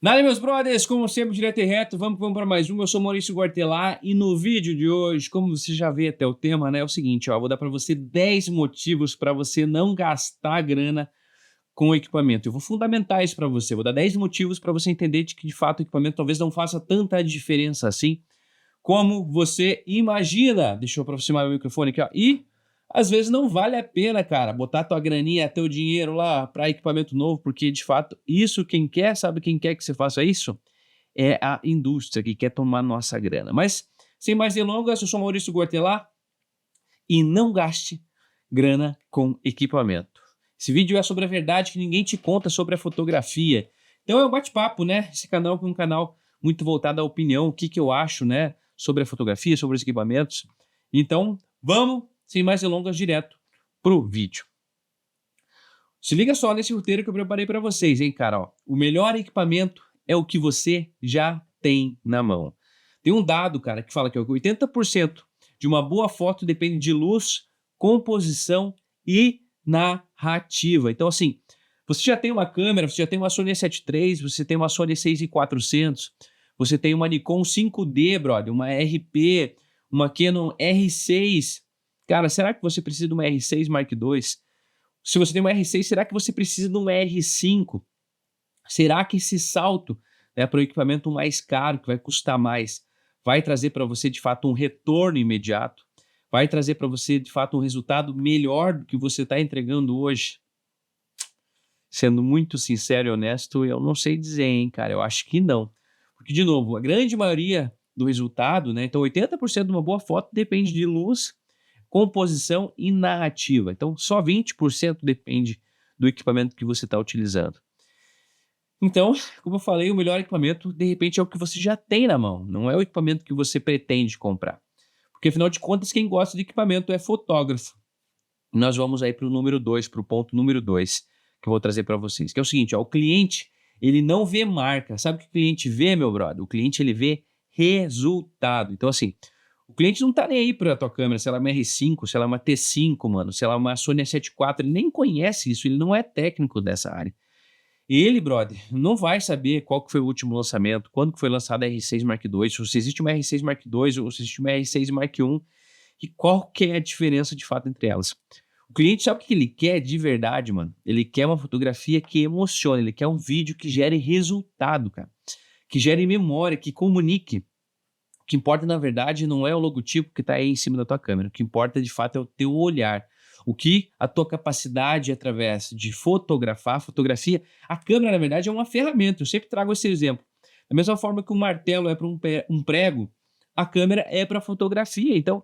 Nada, meus brothers, como sempre, direto e reto, vamos para mais um. Eu sou Maurício Guartelar e no vídeo de hoje, como você já vê até o tema, né, é o seguinte, ó, vou dar para você 10 motivos para você não gastar grana com o equipamento. Eu vou fundamentar isso para você, vou dar 10 motivos para você entender de que, de fato, o equipamento talvez não faça tanta diferença assim como você imagina. Deixa eu aproximar meu microfone aqui, ó. E às vezes não vale a pena, cara, botar tua graninha, teu dinheiro lá para equipamento novo, porque de fato, isso quem quer, sabe quem quer que você faça isso? É a indústria que quer tomar nossa grana. Mas, sem mais delongas, eu sou Maurício Guartelar e não gaste grana com equipamento. Esse vídeo é sobre a verdade que ninguém te conta sobre a fotografia. Então é um bate-papo, né? Esse canal é um canal muito voltado à opinião, o que, que eu acho, né? Sobre a fotografia, sobre os equipamentos. Então, vamos, sem mais delongas, direto pro vídeo. Se liga só nesse roteiro que eu preparei para vocês, hein, cara? Ó, o melhor equipamento é o que você já tem na mão. Tem um dado, cara, que fala que 80% de uma boa foto depende de luz, composição e narrativa. Então, assim, você já tem uma câmera, você já tem uma Sony A7 III, você tem uma Sony 6400, você tem uma Nikon 5D, brother, uma RP, uma Canon R6. Cara, será que você precisa de uma R6 Mark II? Se você tem uma R6, será que você precisa de uma R5? Será que esse salto, né, para o equipamento mais caro, que vai custar mais, vai trazer para você de fato um retorno imediato? Vai trazer para você de fato um resultado melhor do que você está entregando hoje? Sendo muito sincero e honesto, eu não sei dizer, hein, cara. Eu acho que não. Porque, de novo, a grande maioria do resultado, né? Então, 80% de uma boa foto depende de luz, composição e narrativa. Então, só 20% depende do equipamento que você está utilizando. Então, como eu falei, o melhor equipamento, de repente, é o que você já tem na mão, não é o equipamento que você pretende comprar. Porque, afinal de contas, quem gosta de equipamento é fotógrafo. Nós vamos aí para o número 2, para o ponto número 2, que eu vou trazer para vocês, que é o seguinte, ó, o cliente, ele não vê marca. Sabe o que o cliente vê, meu brother? O cliente, ele vê resultado. Então, assim, o cliente não tá nem aí para a tua câmera, se ela é uma R5, se ela é uma T5, mano, se ela é uma Sony A7 IV, ele nem conhece isso, ele não é técnico dessa área. Ele, brother, não vai saber qual que foi o último lançamento, quando que foi lançada a R6 Mark II, se existe uma R6 Mark II ou se existe uma R6 Mark I, e qual que é a diferença de fato entre elas. O cliente sabe o que ele quer de verdade, mano? Ele quer uma fotografia que emocione, ele quer um vídeo que gere resultado, cara. Que gere memória, que comunique. O que importa, na verdade, não é o logotipo que está aí em cima da tua câmera. O que importa, de fato, é o teu olhar. O que a tua capacidade através de fotografar, fotografia, a câmera, na verdade, é uma ferramenta. Eu sempre trago esse exemplo. Da mesma forma que o martelo é para um prego, a câmera é para fotografia. Então,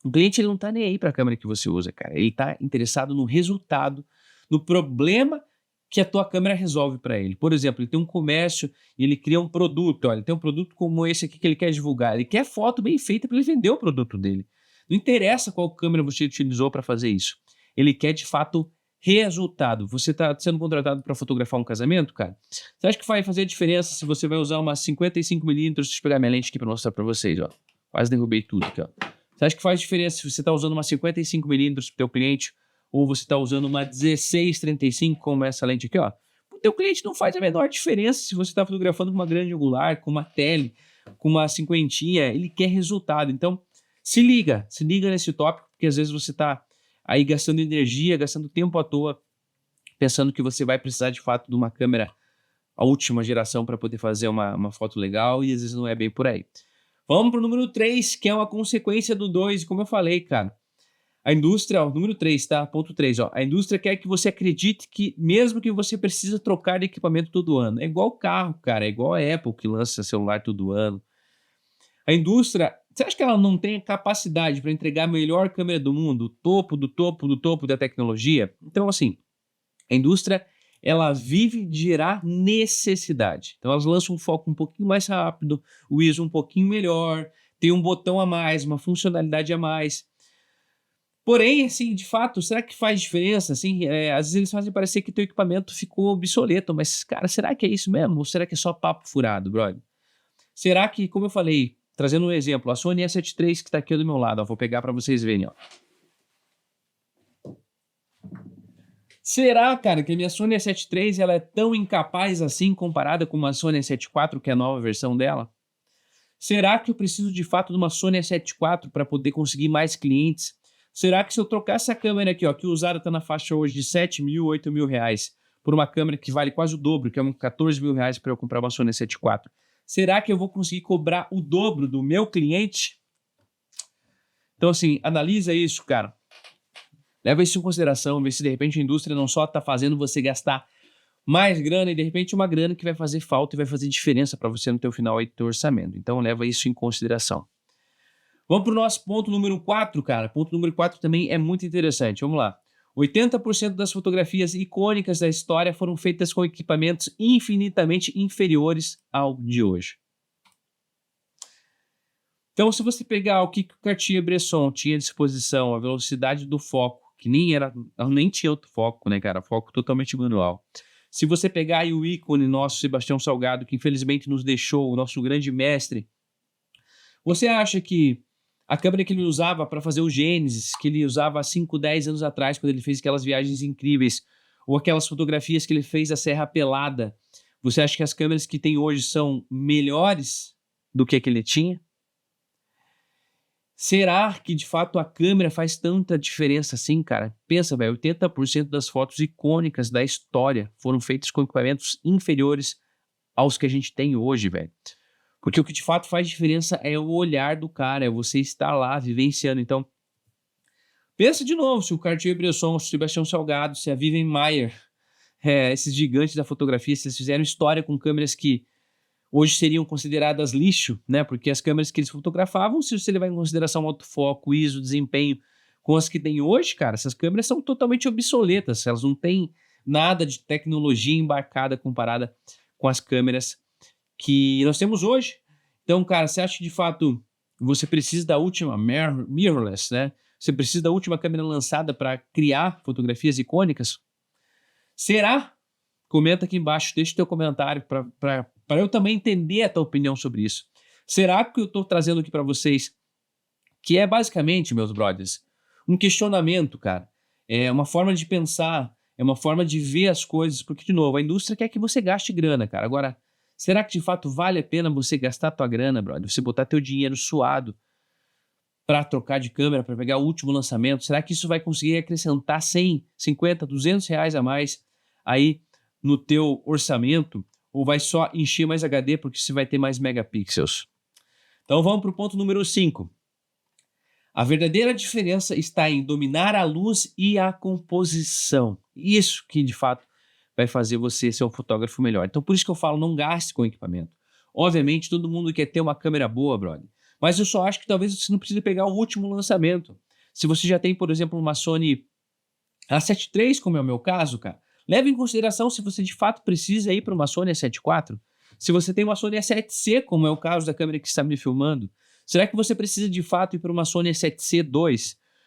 o cliente ele não está nem aí para a câmera que você usa, cara. Ele está interessado no resultado, no problema que a tua câmera resolve para ele. Por exemplo, ele tem um comércio e ele cria um produto. Olha, ele tem um produto como esse aqui que ele quer divulgar. Ele quer foto bem feita para ele vender o produto dele. Não interessa qual câmera você utilizou para fazer isso. Ele quer, de fato, resultado. Você está sendo contratado para fotografar um casamento, cara? Você acha que vai fazer diferença se você vai usar uma 55mm? Deixa eu pegar minha lente aqui para mostrar para vocês, ó. Quase derrubei tudo aqui, ó. Você acha que faz diferença se você está usando uma 55mm para o teu cliente ou você está usando uma 16-35 como essa lente aqui, ó? O teu cliente não faz a menor diferença se você está fotografando com uma grande angular, com uma tele, com uma cinquentinha, ele quer resultado. Então, se liga nesse tópico, porque às vezes você está aí gastando energia, gastando tempo à toa, pensando que você vai precisar de fato de uma câmera a última geração para poder fazer uma foto legal e às vezes não é bem por aí. Vamos para o número 3, que é uma consequência do 2, como eu falei, cara. A indústria, ó, número 3, tá? Ponto 3, ó. A indústria quer que você acredite que mesmo que você precisa trocar de equipamento todo ano. É igual carro, cara. É igual a Apple que lança celular todo ano. A indústria, você acha que ela não tem capacidade para entregar a melhor câmera do mundo? O topo do topo do topo da tecnologia? Então, assim, a indústria, ela vive de gerar necessidade. Então elas lançam um foco um pouquinho mais rápido, o ISO um pouquinho melhor, tem um botão a mais, uma funcionalidade a mais. Porém, assim, de fato, será que faz diferença? Assim, às vezes eles fazem parecer que teu equipamento ficou obsoleto, mas, cara, será que é isso mesmo? Ou será que é só papo furado, brother? Será que, como eu falei, trazendo um exemplo, a Sony A7 III que está aqui do meu lado, ó, vou pegar para vocês verem, ó. Será, cara, que a minha Sony A7 III ela é tão incapaz assim comparada com uma Sony A7 IV, que é a nova versão dela? Será que eu preciso de fato de uma Sony A7 IV para poder conseguir mais clientes? Será que se eu trocar essa câmera aqui, ó, que usada está na faixa hoje de 7 mil, 8 mil reais, por uma câmera que vale quase o dobro, que é uns 14 mil reais para eu comprar uma Sony A7 IV, será que eu vou conseguir cobrar o dobro do meu cliente? Então, assim, analisa isso, cara. Leva isso em consideração, vê se de repente a indústria não só está fazendo você gastar mais grana e de repente uma grana que vai fazer falta e vai fazer diferença para você no teu final aí do teu orçamento. Então leva isso em consideração. Vamos para o nosso ponto número 4, cara. Ponto número 4 também é muito interessante. Vamos lá. 80% das fotografias icônicas da história foram feitas com equipamentos infinitamente inferiores ao de hoje. Então, se você pegar o que o Cartier-Bresson tinha à disposição, a velocidade do foco, que nem tinha outro foco, né, cara? Foco totalmente manual. Se você pegar aí o ícone nosso, Sebastião Salgado, que infelizmente nos deixou, o nosso grande mestre, você acha que a câmera que ele usava para fazer o Gênesis, que ele usava há 5, 10 anos atrás, quando ele fez aquelas viagens incríveis, ou aquelas fotografias que ele fez a Serra Pelada, você acha que as câmeras que tem hoje são melhores do que ele tinha? Será que de fato a câmera faz tanta diferença assim, cara? Pensa, velho, 80% das fotos icônicas da história foram feitas com equipamentos inferiores aos que a gente tem hoje, velho. Porque o que de fato faz diferença é o olhar do cara, é você estar lá vivenciando. Então, pensa de novo se o Cartier-Bresson, se o Sebastião Salgado, se a Vivian Maier, esses gigantes da fotografia, se eles fizeram história com câmeras que hoje seriam consideradas lixo, né? Porque as câmeras que eles fotografavam, se você levar em consideração autofoco, ISO, desempenho, com as que tem hoje, cara, essas câmeras são totalmente obsoletas. Elas não têm nada de tecnologia embarcada comparada com as câmeras que nós temos hoje. Então, cara, você acha que de fato você precisa da última mirrorless, né? Você precisa da última câmera lançada para criar fotografias icônicas? Será? Comenta aqui embaixo, deixa o teu comentário para eu também entender a tua opinião sobre isso. Será que eu estou trazendo aqui para vocês, que é basicamente, meus brothers, um questionamento, cara, é uma forma de pensar, é uma forma de ver as coisas, porque, de novo, a indústria quer que você gaste grana, cara. Agora, será que de fato vale a pena você gastar tua grana, brother? Você botar teu dinheiro suado para trocar de câmera, para pegar o último lançamento? Será que isso vai conseguir acrescentar 100, 50, 200 reais a mais aí no teu orçamento, ou vai só encher mais HD porque você vai ter mais megapixels? Então vamos para o ponto número 5. A verdadeira diferença está em dominar a luz e a composição. Isso que de fato vai fazer você ser um fotógrafo melhor. Então por isso que eu falo, não gaste com equipamento. Obviamente todo mundo quer ter uma câmera boa, brother. Mas eu só acho que talvez você não precise pegar o último lançamento. Se você já tem, por exemplo, uma Sony A7 III, como é o meu caso, cara, leve em consideração se você de fato precisa ir para uma Sony A7 IV. Se você tem uma Sony A7C, como é o caso da câmera que está me filmando, será que você precisa de fato ir para uma Sony A7C II?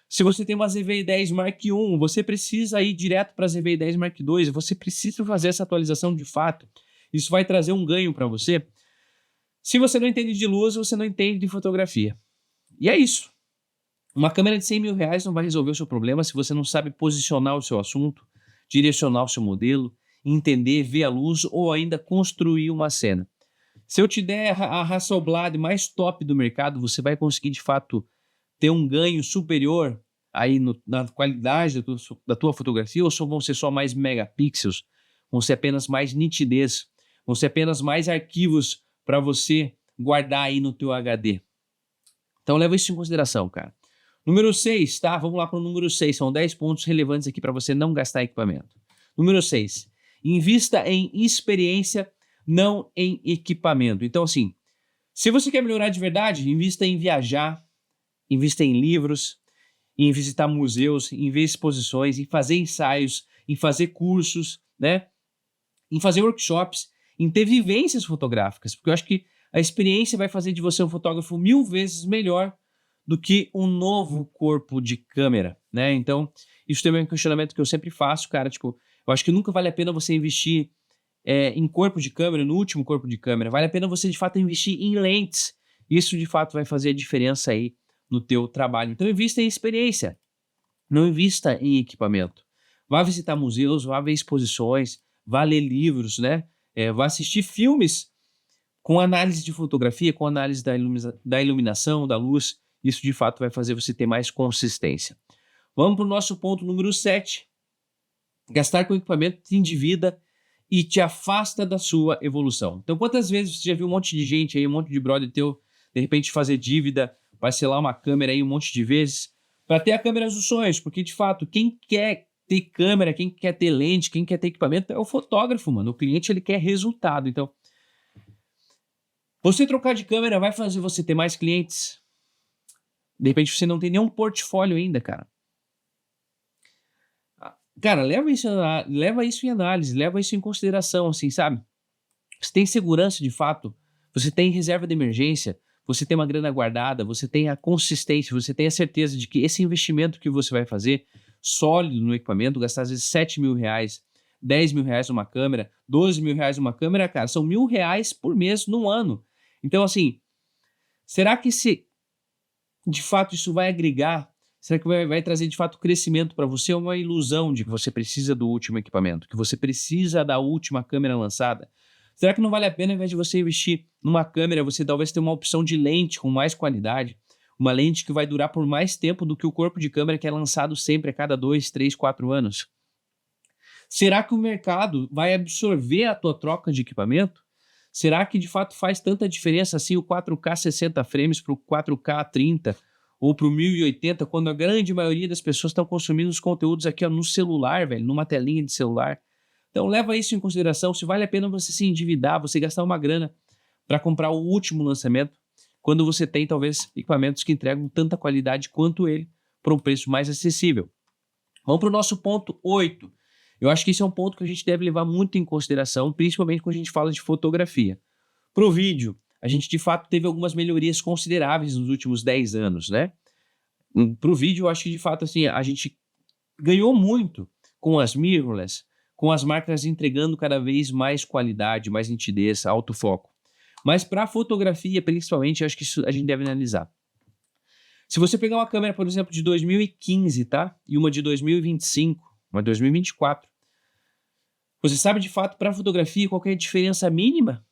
Se você tem uma ZV-10 Mark I, você precisa ir direto para a ZV-10 Mark II, você precisa fazer essa atualização de fato. Isso vai trazer um ganho para você. Se você não entende de luz, você não entende de fotografia. E é isso. Uma câmera de 100 mil reais não vai resolver o seu problema se você não sabe posicionar o seu assunto, direcionar o seu modelo, entender, ver a luz ou ainda construir uma cena. Se eu te der a Hasselblad mais top do mercado, você vai conseguir de fato ter um ganho superior aí na qualidade da tua fotografia, ou vão ser só mais megapixels? Vão ser apenas mais nitidez? Vão ser apenas mais arquivos para você guardar aí no teu HD? Então leva isso em consideração, cara. Número 6, tá? Vamos lá para o número 6. São 10 pontos relevantes aqui para você não gastar equipamento. Número 6. Invista em experiência, não em equipamento. Então, assim, se você quer melhorar de verdade, invista em viajar, invista em livros, em visitar museus, em ver exposições, em fazer ensaios, em fazer cursos, né? Em fazer workshops, em ter vivências fotográficas. Porque eu acho que a experiência vai fazer de você um fotógrafo 1000 vezes melhor do que um novo corpo de câmera, né? Então, isso também é um questionamento que eu sempre faço, cara. Tipo, eu acho que nunca vale a pena você investir em corpo de câmera, no último corpo de câmera. Vale a pena você, de fato, investir em lentes. Isso, de fato, vai fazer a diferença aí no teu trabalho. Então, invista em experiência. Não invista em equipamento. vá visitar museus, vá ver exposições, vá ler livros, né? Vá assistir filmes com análise de fotografia, com análise da iluminação, da luz. Isso de fato vai fazer você ter mais consistência. Vamos para o nosso ponto número 7. Gastar com equipamento te endivida e te afasta da sua evolução. Então, quantas vezes você já viu um monte de gente aí, um monte de brother teu, de repente fazer dívida, parcelar uma câmera aí um monte de vezes, para ter a câmera dos sonhos, porque de fato, quem quer ter câmera, quem quer ter lente, quem quer ter equipamento é o fotógrafo, mano. O cliente, ele quer resultado. Então, você trocar de câmera vai fazer você ter mais clientes. De repente você não tem nenhum portfólio ainda, cara. Cara, leva isso em análise, leva isso em consideração, assim, sabe? Você tem segurança de fato, você tem reserva de emergência, você tem uma grana guardada, você tem a consistência, você tem a certeza de que esse investimento que você vai fazer, sólido no equipamento, gastar às vezes R$7.000, R$10.000 numa câmera, R$12.000 numa câmera, cara, são R$1.000 por mês num ano. Então, assim, será que de fato isso vai agregar? Será que vai trazer de fato crescimento para você ou uma ilusão de que você precisa do último equipamento, que você precisa da última câmera lançada? Será que não vale a pena, ao invés de você investir numa câmera, você talvez ter uma opção de lente com mais qualidade, uma lente que vai durar por mais tempo do que o corpo de câmera que é lançado sempre a cada 2, 3, 4 anos? Será que o mercado vai absorver a tua troca de equipamento? Será que de fato faz tanta diferença assim o 4K 60 frames para o 4K 30 ou para o 1080, quando a grande maioria das pessoas estão consumindo os conteúdos aqui ó, no celular, velho, numa telinha de celular? Então leva isso em consideração, se vale a pena você se endividar, você gastar uma grana para comprar o último lançamento, quando você tem talvez equipamentos que entregam tanta qualidade quanto ele, por um preço mais acessível. Vamos para o nosso ponto 8. Eu acho que esse é um ponto que a gente deve levar muito em consideração, principalmente quando a gente fala de fotografia. Para o vídeo, a gente de fato teve algumas melhorias consideráveis nos últimos 10 anos, né? Para o vídeo, eu acho que de fato assim, a gente ganhou muito com as mirrorless, com as marcas entregando cada vez mais qualidade, mais nitidez, autofoco. Mas para a fotografia, principalmente, eu acho que isso a gente deve analisar. Se você pegar uma câmera, por exemplo, de 2015, tá? E uma de 2025, uma de 2024, você sabe de fato para a fotografia qual que é a diferença mínima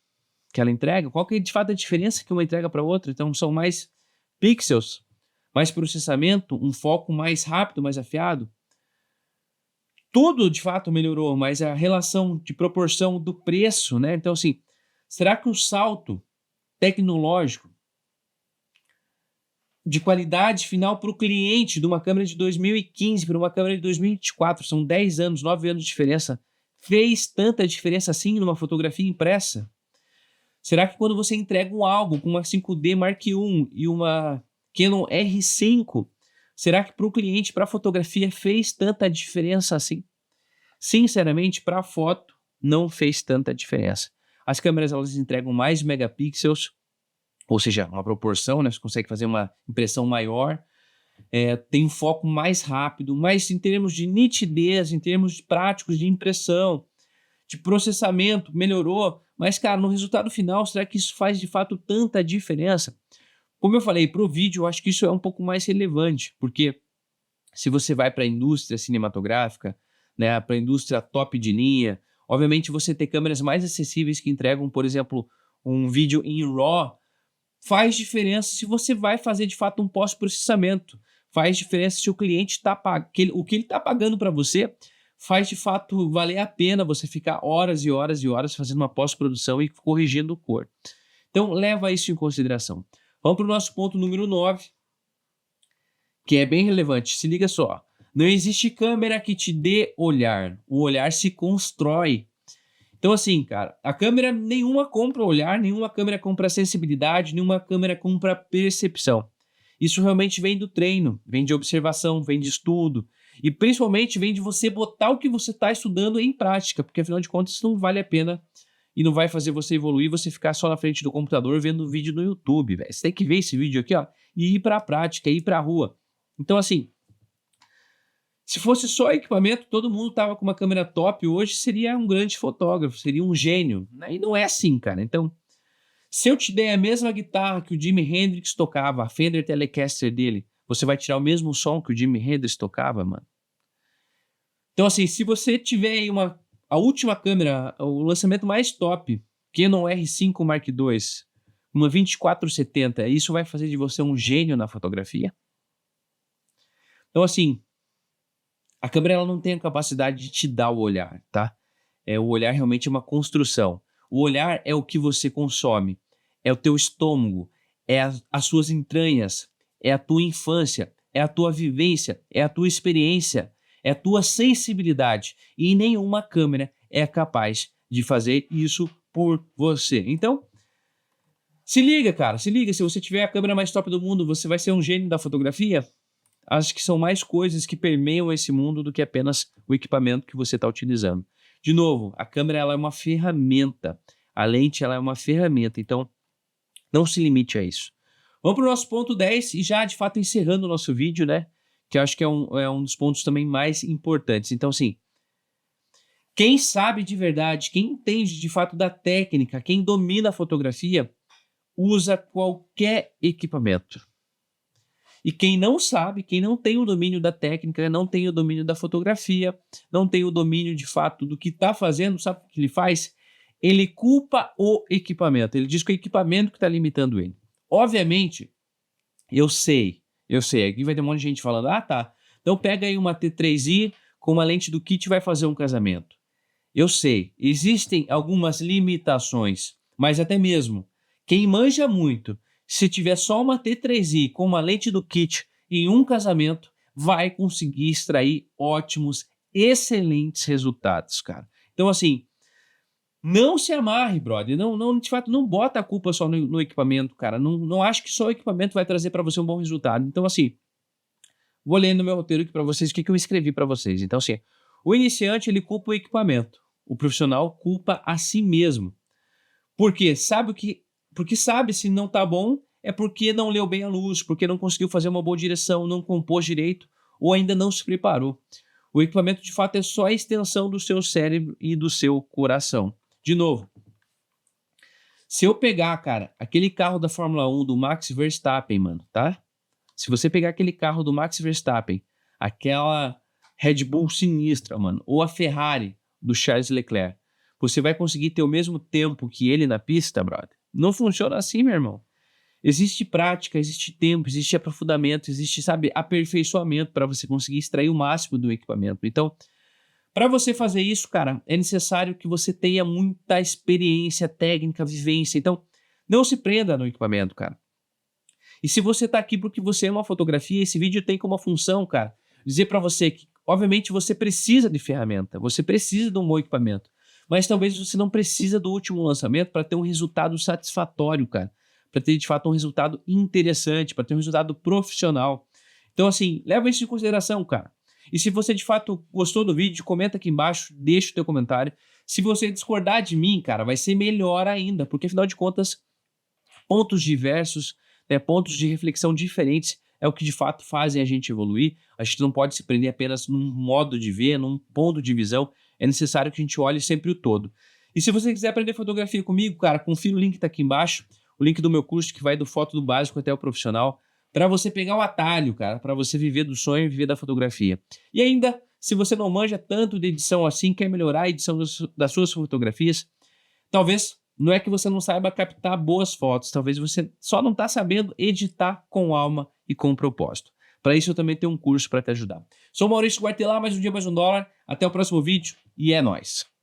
que ela entrega? Qual que é de fato a diferença que uma entrega para outra? Então são mais pixels, mais processamento, um foco mais rápido, mais afiado. Tudo de fato melhorou, mas a relação de proporção do preço, né? Então assim, será que o salto tecnológico de qualidade final para o cliente de uma câmera de 2015 para uma câmera de 2024, são 10 anos, 9 anos de diferença, fez tanta diferença assim numa fotografia impressa? Será que quando você entrega um álbum com uma 5D Mark I e uma Canon R5, será que para o cliente, para a fotografia, fez tanta diferença assim? Sinceramente, para a foto, não fez tanta diferença. As câmeras elas entregam mais megapixels, ou seja, uma proporção, né? Você consegue fazer uma impressão maior, tem um foco mais rápido, mas em termos de nitidez, em termos práticos de impressão, de processamento, melhorou. Mas, cara, no resultado final, será que isso faz de fato tanta diferença? Como eu falei, para o vídeo, eu acho que isso é um pouco mais relevante, porque se você vai para a indústria cinematográfica, né, para a indústria top de linha, obviamente você ter câmeras mais acessíveis que entregam, por exemplo, um vídeo em RAW, faz diferença se você vai fazer de fato um pós-processamento. Faz diferença se o cliente está o que ele está pagando para você faz de fato valer a pena você ficar horas e horas e horas fazendo uma pós-produção e corrigindo cor. Então leva isso em consideração. Vamos para o nosso ponto número 9, que é bem relevante. Se liga só. Não existe câmera que te dê olhar. O olhar se constrói. Então assim, cara, a câmera nenhuma compra olhar, nenhuma câmera compra sensibilidade, nenhuma câmera compra percepção. Isso realmente vem do treino, vem de observação, vem de estudo e principalmente vem de você botar o que você está estudando em prática, porque afinal de contas isso não vale a pena e não vai fazer você evoluir, você ficar só na frente do computador vendo vídeo no YouTube, véio. Você tem que ver esse vídeo aqui, ó, e ir para a prática, ir para a rua. Então assim, se fosse só equipamento, todo mundo tava com uma câmera top hoje, seria um grande fotógrafo, seria um gênio, né? E não é assim, cara. Então, se eu te der a mesma guitarra que o Jimi Hendrix tocava, a Fender Telecaster dele, você vai tirar o mesmo som que o Jimi Hendrix tocava, mano? Então, assim, se você tiver aí a última câmera, o lançamento mais top, Canon R5 Mark II, uma 2470, isso vai fazer de você um gênio na fotografia? Então, assim, a câmera ela não tem a capacidade de te dar o olhar, tá? O olhar realmente é uma construção. O olhar é o que você consome, é o teu estômago, é as suas entranhas, é a tua infância, é a tua vivência, é a tua experiência, é a tua sensibilidade. E nenhuma câmera é capaz de fazer isso por você. Então, se liga, cara, se liga. Se você tiver a câmera mais top do mundo, você vai ser um gênio da fotografia? Acho que são mais coisas que permeiam esse mundo do que apenas o equipamento que você está utilizando. De novo, a câmera ela é uma ferramenta, a lente ela é uma ferramenta, então não se limite a isso. Vamos para o nosso ponto 10 e já de fato encerrando o nosso vídeo, né? Que eu acho que é um dos pontos também mais importantes. Então, assim, quem sabe de verdade, quem entende de fato da técnica, quem domina a fotografia, usa qualquer equipamento. E quem não sabe, quem não tem o domínio da técnica, não tem o domínio da fotografia, não tem o domínio de fato do que está fazendo, sabe o que ele faz? Ele culpa o equipamento. Ele diz que é o equipamento que está limitando ele. Obviamente, eu sei. Aqui vai ter um monte de gente falando, ah tá, então pega aí uma T3i com uma lente do kit e vai fazer um casamento. Eu sei, existem algumas limitações, mas até mesmo quem manja muito, se tiver só uma T3i com uma lente do kit em um casamento, vai conseguir extrair ótimos, excelentes resultados, cara. Então, assim, não se amarre, brother. Não, de fato, não bota a culpa só no equipamento, cara. Não acho que só o equipamento vai trazer para você um bom resultado. Então, assim, vou ler no meu roteiro aqui para vocês o que eu escrevi para vocês. Então, assim, o iniciante, ele culpa o equipamento. O profissional culpa a si mesmo. Por quê? Porque sabe se não tá bom, é porque não leu bem a luz, porque não conseguiu fazer uma boa direção, não compôs direito ou ainda não se preparou. O equipamento, de fato, é só a extensão do seu cérebro e do seu coração. De novo, se eu pegar, cara, aquele carro da Fórmula 1 do Max Verstappen, mano, tá? Se você pegar aquele carro do Max Verstappen, aquela Red Bull sinistra, mano, ou a Ferrari do Charles Leclerc, você vai conseguir ter o mesmo tempo que ele na pista, brother? Não funciona assim, meu irmão. Existe prática, existe tempo, existe aprofundamento, existe, sabe, aperfeiçoamento para você conseguir extrair o máximo do equipamento. Então, para você fazer isso, cara, é necessário que você tenha muita experiência técnica, vivência. Então, não se prenda no equipamento, cara. E se você tá aqui porque você ama fotografia, esse vídeo tem como função, cara, dizer para você que, obviamente, você precisa de ferramenta, você precisa de um bom equipamento, mas talvez você não precisa do último lançamento para ter um resultado satisfatório, cara, para ter de fato um resultado interessante, para ter um resultado profissional. Então, assim, leva isso em consideração, cara. E se você de fato gostou do vídeo, comenta aqui embaixo, deixa o teu comentário. Se você discordar de mim, cara, vai ser melhor ainda, porque afinal de contas, pontos diversos, né, pontos de reflexão diferentes é o que de fato fazem a gente evoluir. A gente não pode se prender apenas num modo de ver, num ponto de visão. É necessário que a gente olhe sempre o todo. E se você quiser aprender fotografia comigo, cara, confira o link que tá aqui embaixo, o link do meu curso que vai do foto do básico até o profissional, para você pegar o atalho, cara, para você viver do sonho e viver da fotografia. E ainda, se você não manja tanto de edição assim, quer melhorar a edição das suas fotografias, talvez não é que você não saiba captar boas fotos, talvez você só não está sabendo editar com alma e com propósito. Para isso eu também tenho um curso para te ajudar. Sou Maurício Guartelar, mais um dia mais um dólar. Até o próximo vídeo e é nóis.